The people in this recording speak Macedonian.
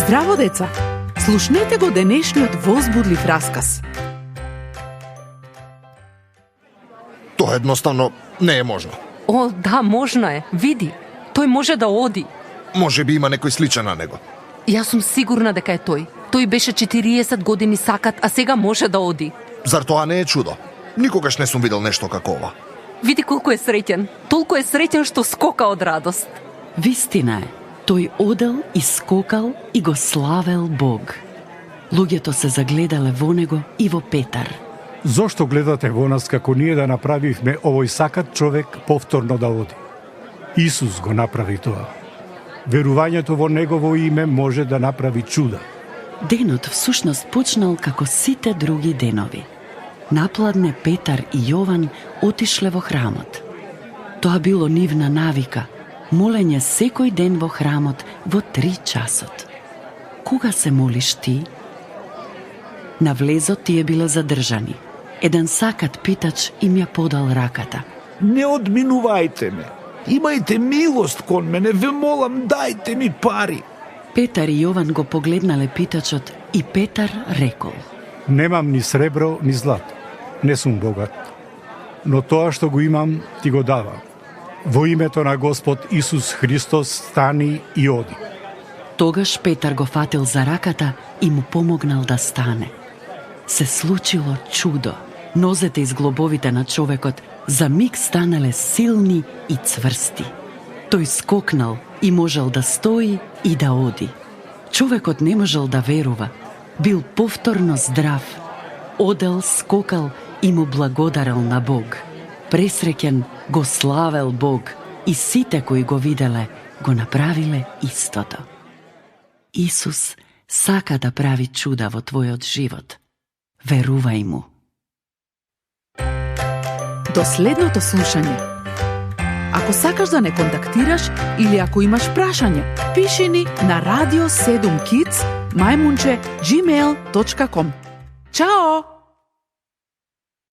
Здраво, деца! Слушнете го денешниот возбудлив расказ. Тоа едноставно не е можно. О, да, можно е. Види, тој може да оди. Може би има некој сличен на него. Јас сум сигурна дека е тој. Тој беше 40 години сакат, а сега може да оди. Зар тоа не е чудо? Никогаш не сум видел нешто како ова. Види колку е среќен. Толку е среќен што скока од радост. Вистина е, тој одел и скокал и го славел Бог. Луѓето се загледале во него и во Петар. Зошто гледате во нас како ние да направивме овој сакат човек повторно да оди? Исус го направи тоа. Верувањето во Негово име може да направи чуда. Денот всушност почнал како сите други денови. Напладне Петар и Јован отишле во храмот. Тоа било нивна навика, молење секој ден во храмот во 3 часот. Кога се молиш ти? На влезот тие биле задржани. Еден сакат питач им ја подал раката. Не одминувајте ме. Имајте милост кон мене, ве молам, дајте ми пари. Петар и Јован го погледнале питачот и Петар рекол: Немам ни сребро, ни злато. Не сум богат. Но тоа што го имам, ти го давам. Во името на Господ Исус Христос стани и оди. Тогаш Петар го фатил за раката и му помогнал да стане. Се случило чудо. Нозете и зглобовите на човекот за миг станале силни и цврсти. Тој скокнал и можел да стои и да оди. Човекот не можел да верува. Бил повторно здрав. Одел, скокал и му благодарел на Бог. Пресреќен го славел Бог и сите кои го виделе го направиле истото. Исус сака да прави чуда во твојот живот. Верувај му. До следното слушање. Ако сакаш да не контактираш или ако имаш прашање, пиши ни на radio7kids@gmail.com. Чао!